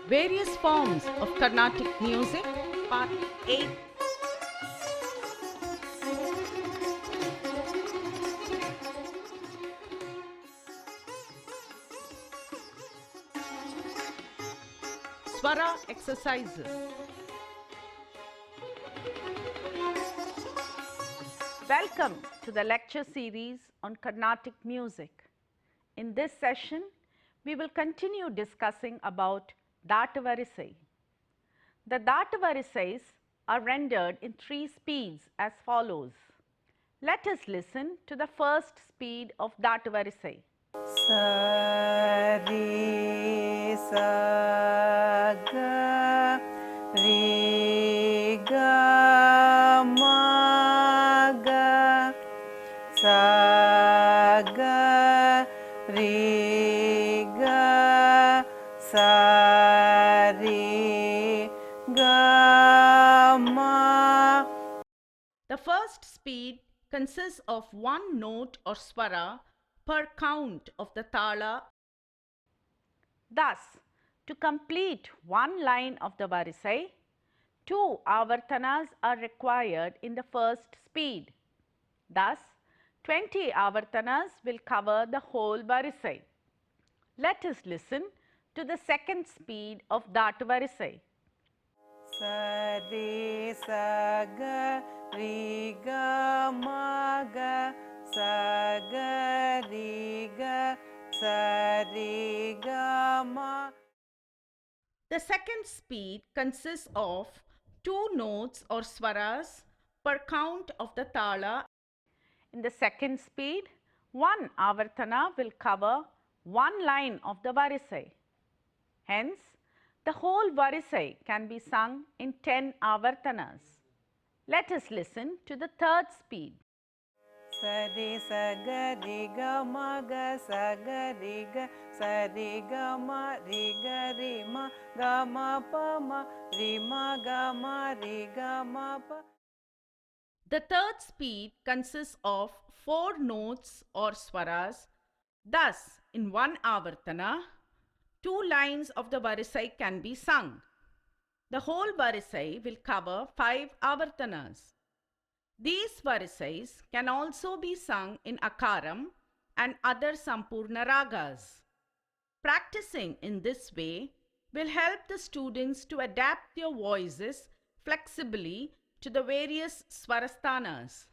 Various forms of Carnatic music, Part 8. SVARA exercises. Welcome to the lecture series on Carnatic music. In this session, we will continue discussing about Dhatavarisai. The Dhatavarisais are rendered in 3 speeds as follows. Let us listen to the first speed of Dhatavarisai. Sa re sa ga re ga ma ga sa ga re ga sa re ga ma. The first speed consists of one note or swara per count of the tala. Thus, to complete one line of the varisai, 2 avartanas are required in the first speed. Thus, 20 avartanas will cover the whole varisai. Let us listen to the second speed of Dhatavarisai. Sa re sa ga re ga ma ga sa ga re ga ma. The second speed consists of 2 notes or swaras per count of the tala. In the second speed, 1 avartana will cover 1 line of the varisai. Hence, the whole varisai can be sung in 10 avartanas. Let us listen to the third speed. Sa re sa ga re ga ma ga sa ga re ga ma ga ma pa ma re ga ma pa. The third speed consists of 4 notes or swaras. Thus, in 1 avartana, 2 lines of the varisai can be sung. The whole varisai will cover 5 avartanas. These varisais can also be sung in akaram and other sampurna ragas. Practicing in this way will help the students to adapt their voices flexibly to the various swarasthanas.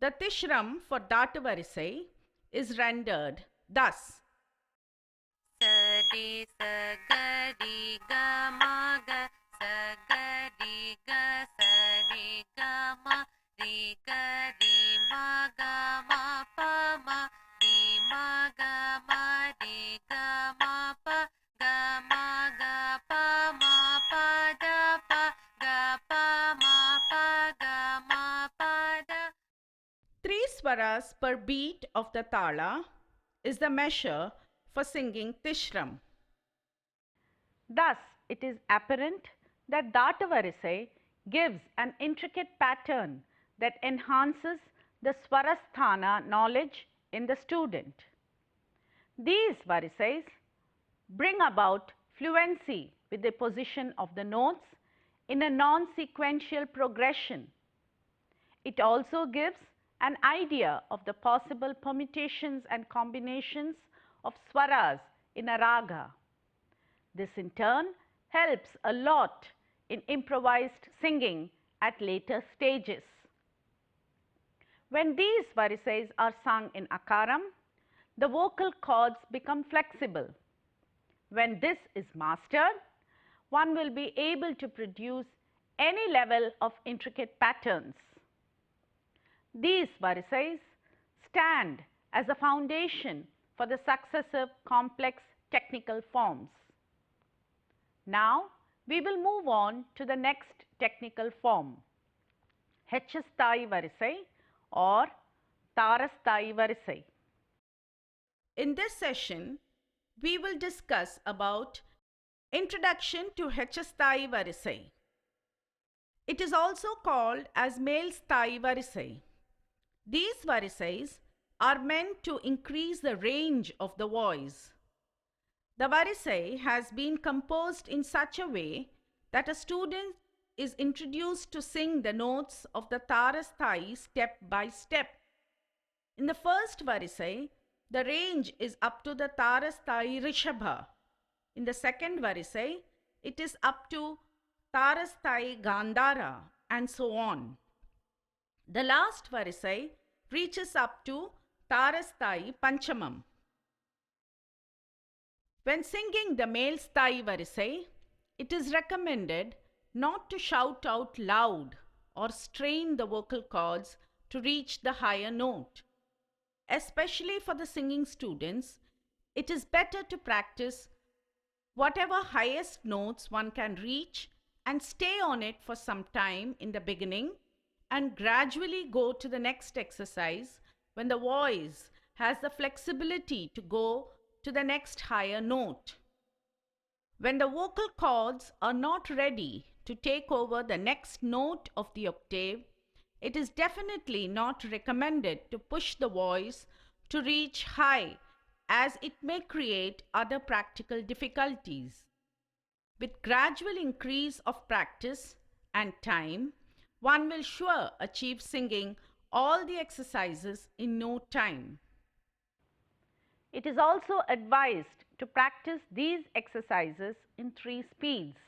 The tishram for Dhatavarisai is rendered thus. Sa re sa ga re ga ma ga sa ga re ga ma re ga ma pa ma ga ma pa ma pa da pa ga pa ma pa da. 3 swaras per beat of the tala is the measure for singing tishram. Thus, it is apparent that Dhatavarisai gives an intricate pattern that enhances the swarasthana knowledge in the student. These varisais bring about fluency with the position of the notes in a non-sequential progression. It also gives an idea of the possible permutations and combinations of swaras in a raga. This in turn helps a lot in improvised singing at later stages. When these varisais are sung in akaram, the vocal cords become flexible. When this is mastered, one will be able to produce any level of intricate patterns. These varisais stand as a foundation for the successive complex technical forms. Now, we will move on to the next technical form, Hechasthai varisai or Tarasthai varisai. In this session, we will discuss about Introduction to Hechasthai Varisai. It is also called as male sthai varisai. These varisais are meant to increase the range of the voice. The varisai has been composed in such a way that a student is introduced to sing the notes of the tarasthai step by step. In the first varisai, the range is up to the tarasthai rishabha. In the second varisai, it is up to tarasthai gandhara, and so on. The last varisai reaches up to tarasthai panchamam. When singing the male sthai varisai, it is recommended not to shout out loud or strain the vocal cords to reach the higher note. Especially for the singing students, it is better to practice whatever highest notes one can reach and stay on it for some time in the beginning and gradually go to the next exercise when the voice has the flexibility to go to the next higher note. When the vocal cords are not ready to take over the next note of the octave, it is definitely not recommended to push the voice to reach high, as it may create other practical difficulties. With gradual increase of practice and time, one will sure achieve singing all the exercises in no time. It is also advised to practice these exercises in 3 speeds.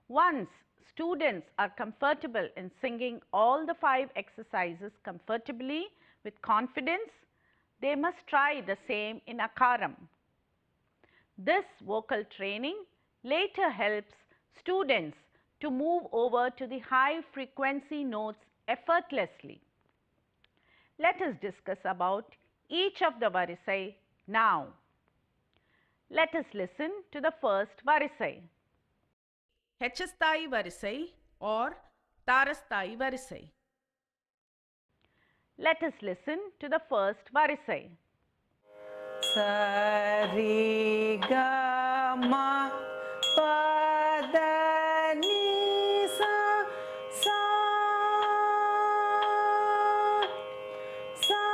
Once students are comfortable in singing all the 5 exercises comfortably with confidence, they must try the same in akaram. This vocal training later helps students to move over to the high frequency notes effortlessly. Let us discuss about each of the varisai now. Let us listen to the first varisai. Hechasthai varisai or tarasthai varisai. Let us listen to the first varisai. Sa re ga ma pa da ni sa sa sa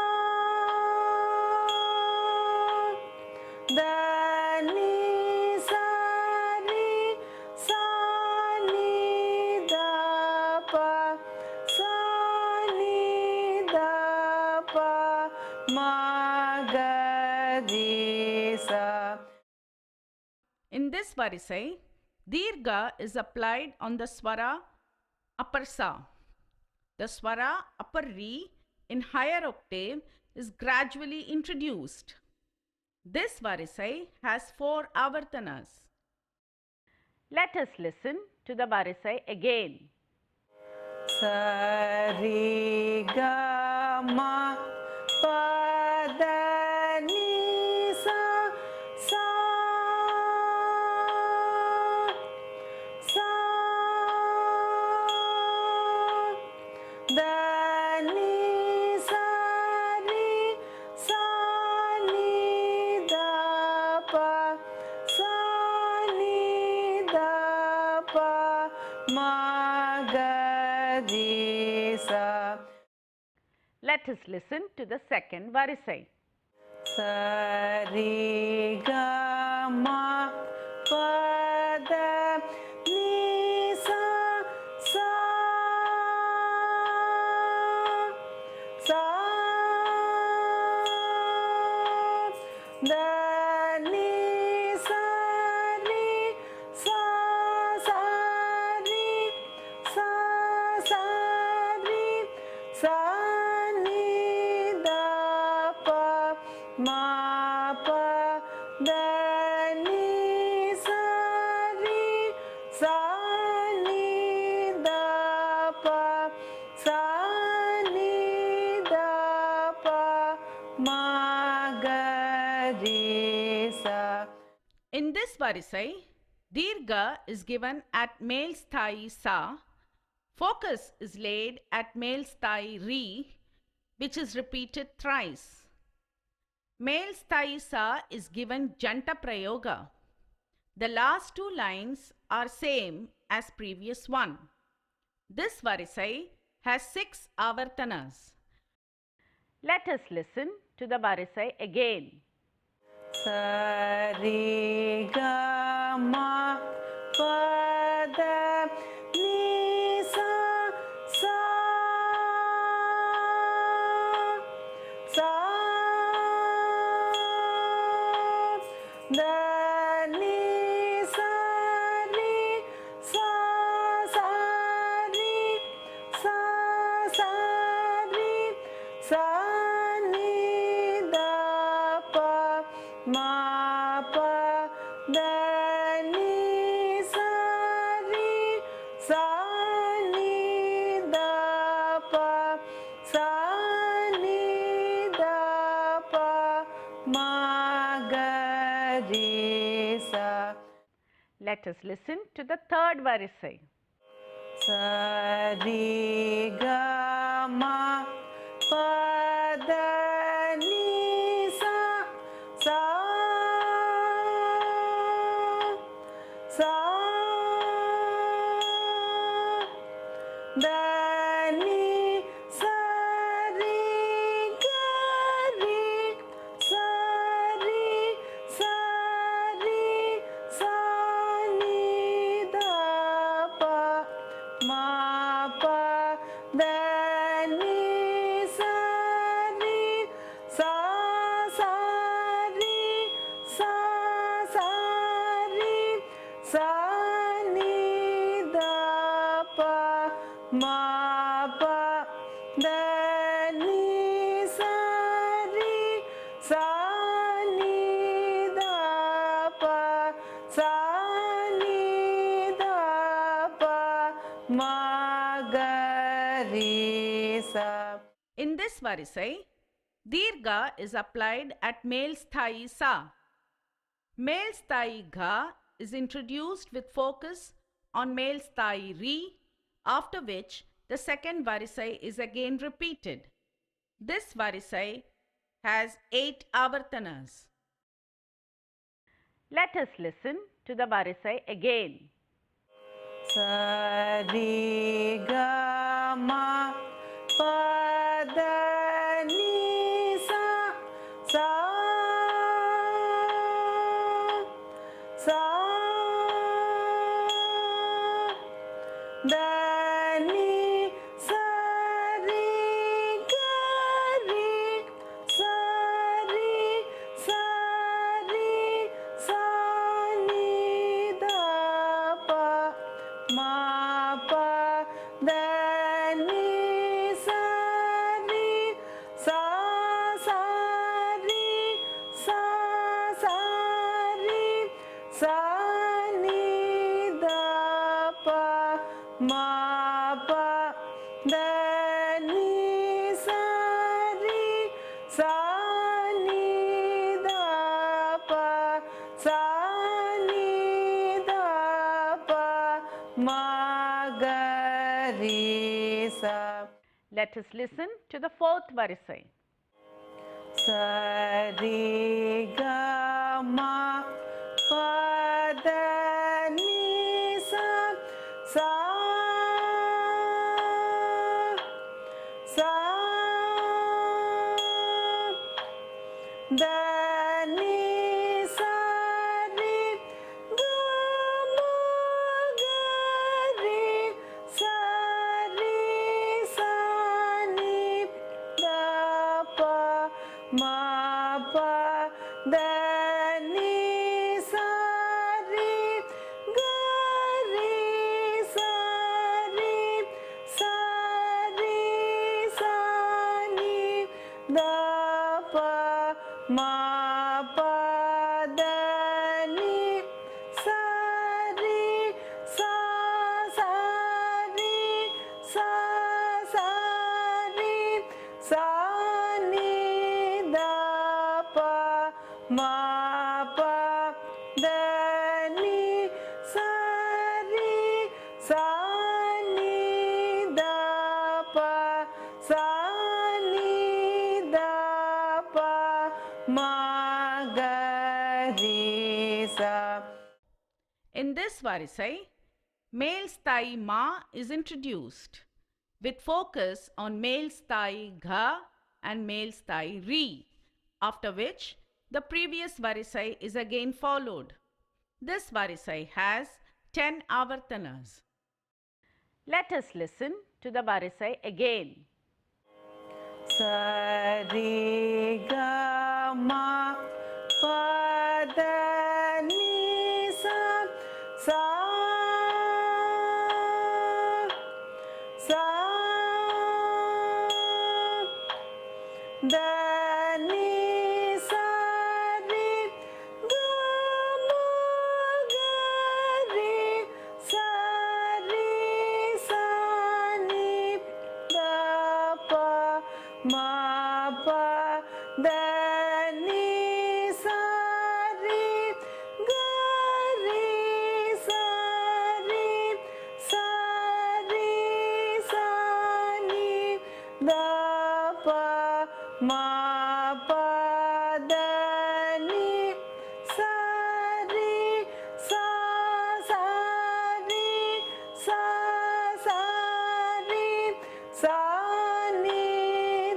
da ni sa re sa ni da pa sa ni da pa ma ga re sa. In this varisai, dirgha is applied on the swara upper sa. The swara upper re in higher octave is gradually introduced. This varisai has 4 avartanas. Let us listen to the varisai again. Sa re ga ma pa da ni sa sa sa da ni sa re sa ni da pa sa ni da pa ma ga re sa. Let us listen to the second varisai. Sa re ga ma pa da ni sa sa sa da ni sa re sa sa re sa sa re sa ni da pa ma pa da ni sa re sa ni da pa sa ni da pa ma ga re sa. In this varisai, dirgha is given at male sthai sa. Focus is laid at male sthai re, which is repeated thrice. Male sthai sa is given janta prayoga. The last two lines are same as previous one. This varisai has 6 avartanas. Let us listen to the varisai again. Sa re ga ma pa da ni sa sa sa da ni sa re sa sa re sa sa re sa ni da pa ma pa da ni sa re sa ni da pa sa ni da pa ma ga re sa. Let us listen to the third varisai. Sa re ga ma pa da ni sa sa sa da ni sa re ga re sa re sa re sa ni da pa ma pa da ni sa re sa sa re sa sa re sa ni da pa ma pa da ni sa re sa ni da pa sa ni da pa ma ga re sa. In this varisai, dirgha is applied at male sthai sa. Male sthai gha is introduced with focus on male sthai ri, after which the second varisai is again repeated. This varisai has 8 avartanas. Let us listen to the varisai again. Sa re ga ma pa da ni sa sa sa da ni sa re ga re sa re sa re sa ni da pa ma pa da ni sa re sa sa re sa sa re sa ni da pa ma pa da ni sa re sa ni da pa sa ni da pa ma ga re sa. Let us listen to the fourth varisai. Sa re ga ma pa da ni sa sa sa da ni sa re ga ma ga re sa re sa ni da pa ma pa da ni sa re ga re sa re sa re sa ni da pa ma pa da ni sa re sa sa re sa sa re sa ni da pa ma pa da ni sa re sa ni da pa sa ni da pa ma ga re sa. In this varisai, male sthayi ma is introduced with focus on male sthayi gha and male sthayi ri, after which the previous varisai is again followed. This varisai has 10 avartanas. Let us listen to the varisai again. Sa re ga ma pa da ni sa sa sa da ni sa re ga ma ga re sa re sa ni da pa ma pa da ni sa re ga re sa re sa ni da pa ma pa da ni sa re sa re sa re sa ni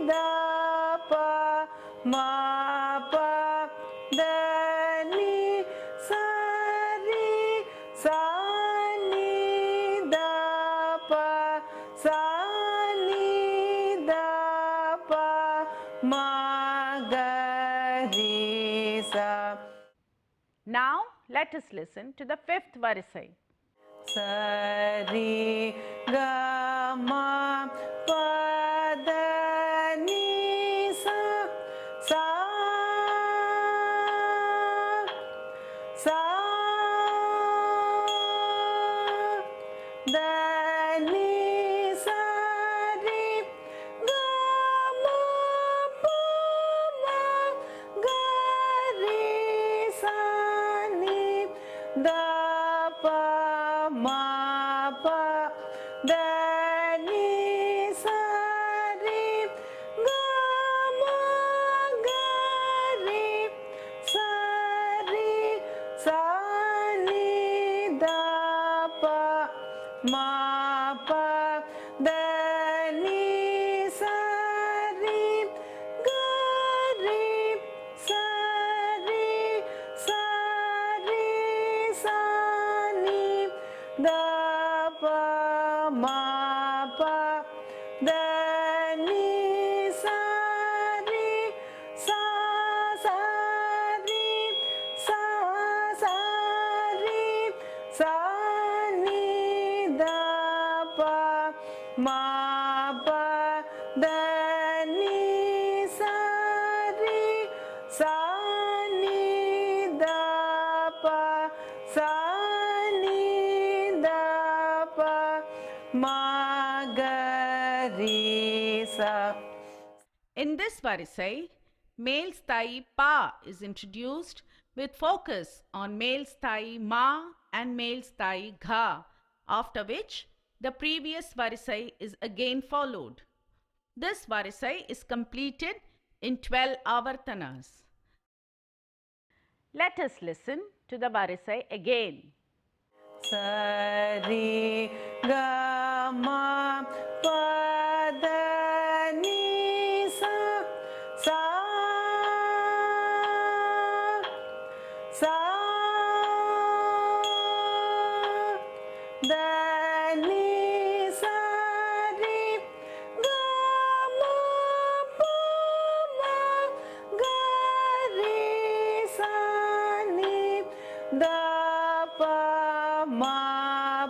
da pa ma pa da ni sa re sa ni da pa sa ni da pa ma ga re sa. Now let us listen to the fifth varisai. Sa re ga ma pa da ni sa sa sa da ni sa re ga ma pa ma ga re sa ni da pa ma pa da ni sa re ga ma ga re sa ni da pa ma pa da ni sa re ga re sa ni da pa ma pa da ni sa re sa re sa ni da pa ma pa da ni sa re sa ni da pa sa ni da pa ma ga re sa. In this varisai, male sthayi pa is introduced with focus on male sthayi ma and male sthayi gha, after which the previous varisai is again followed. This varisai is completed in 12 avartanas. Let us listen to the varisai again. Sa re ga ma pa da ni sa sa sa da ni sa re ga ma pa ma ga re sa ni da pa ma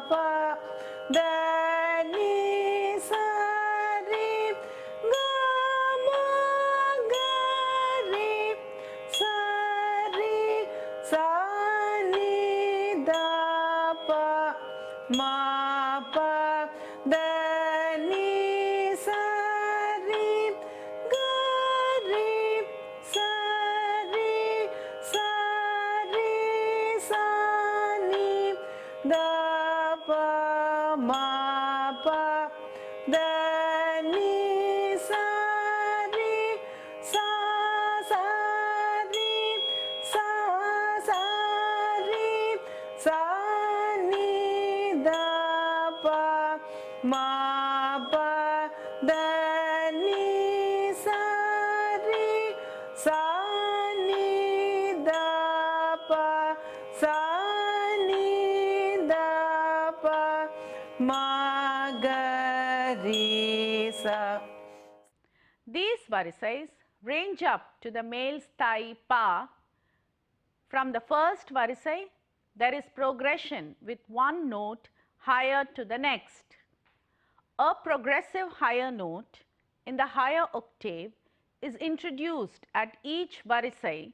pa da ni sa ri sa. These varices range up to the male sthayi pa. From the first varice, there is progression with one note higher to the next. A progressive higher note in the higher octave is introduced at each varice,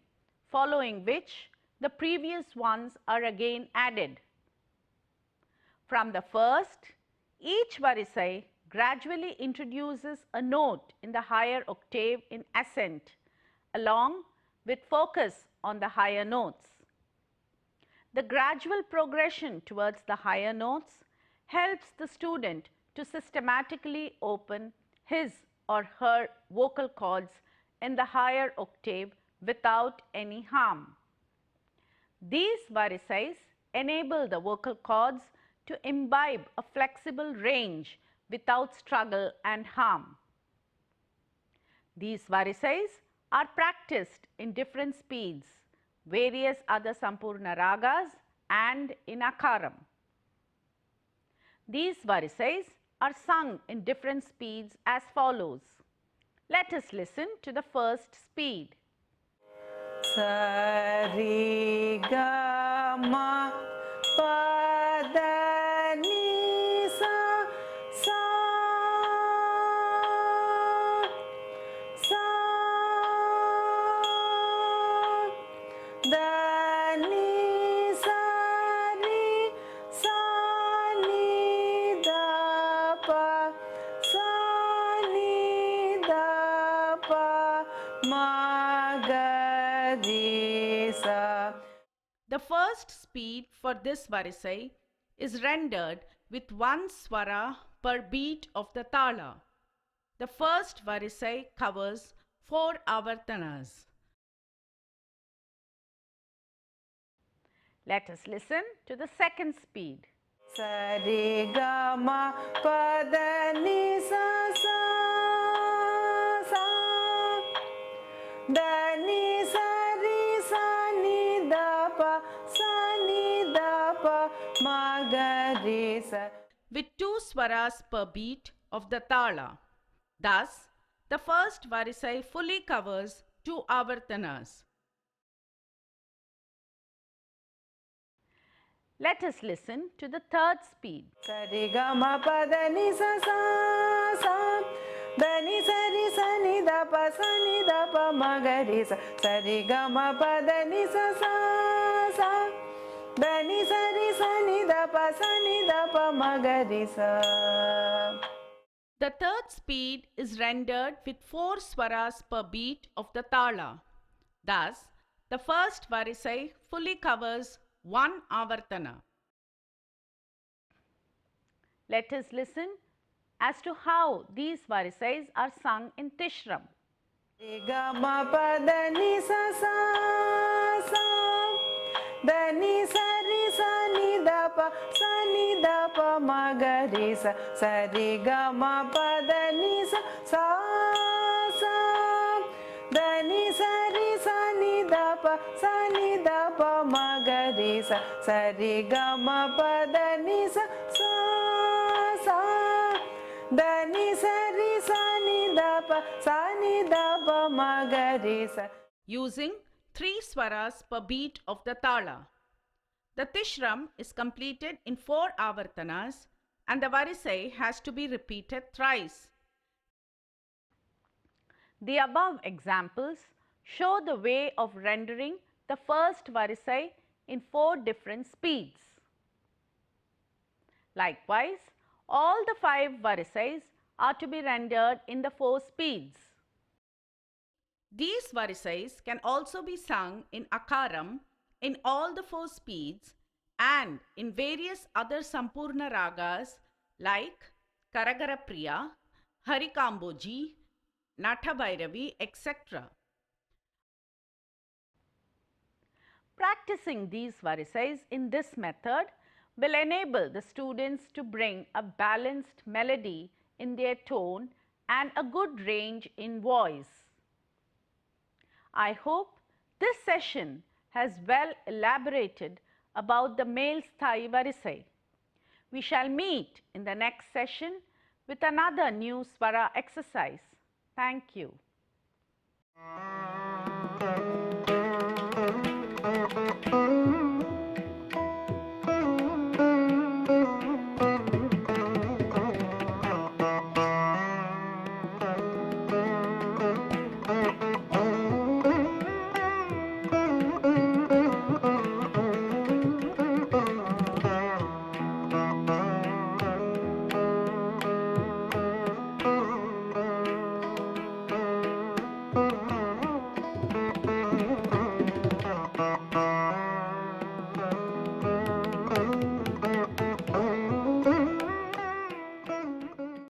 following which the previous ones are again added. From the first, each varice gradually introduces a note in the higher octave in ascent, along with focus on the higher notes. The gradual progression towards the higher notes helps the student to systematically open his or her vocal cords in the higher octave without any harm. These varices enable the vocal cords to imbibe a flexible range without struggle and harm. These varices are practiced in different speeds, various other Sampurna ragas and in Akaram. These varices are sung in different speeds as follows. Let us listen to the first speed. Sa ri ga ma pa da ni sa sa sa da ni sa ri sa ni da pa sa ni da pa ma ga ri sa. The first speed for this varice is rendered with one swara per beat of the tala. The first varice covers 4 avartanas. Let us listen to the second speed. Sa ri ga ma pa da ni sa sa sa da ni sa ri sa ni da pa sa ni da pa ma ga ri sa. With 2 swaras per beat of the tala. Thus, the first varice fully covers 2 avartanas. Let us listen to the third speed. Sa ri ga ma pa da ni sa sa sa da ni sa ri sa ni da pa ma ga ri sa. Sa ri ga ma pa da ni sa sa sa da ni sa ri sa ni da pa ma ga ri sa. The third speed is rendered with 4 swaras per beat of the tala. Thus, the first varice fully covers 1 avartana. Let us listen as to how these varices are sung in Tishram. Ri ga ma pa da ni sa sa sa da ni sa ri sa ni da pa ma ga ri sa. Sa ri ga ma pa da ni sa sa sa da ni sa ri sa ni da pa ma ga ri sa. Sa ri ga ma pa da ni sa sa sa da ni sa ri sa ni da pa ma ga ri sa. Using 3 swaras per beat of the tala. The Tishram is completed in 4 avartanas and the varice has to be repeated thrice. The above examples show the way of rendering the first varice in 4 different speeds. Likewise, all the 5 varices are to be rendered in the 4 speeds. These varices can also be sung in Akaram in all the 4 speeds and in various other Sampurna ragas like Karagarapriya, Harikamboji, Nathabhairavi, etc. Practicing these varices in this method will enable the students to bring a balanced melody in their tone and a good range in voice. I hope this session has well elaborated about the male sthayi varice. We shall meet in the next session with another new Swara exercise. Thank you.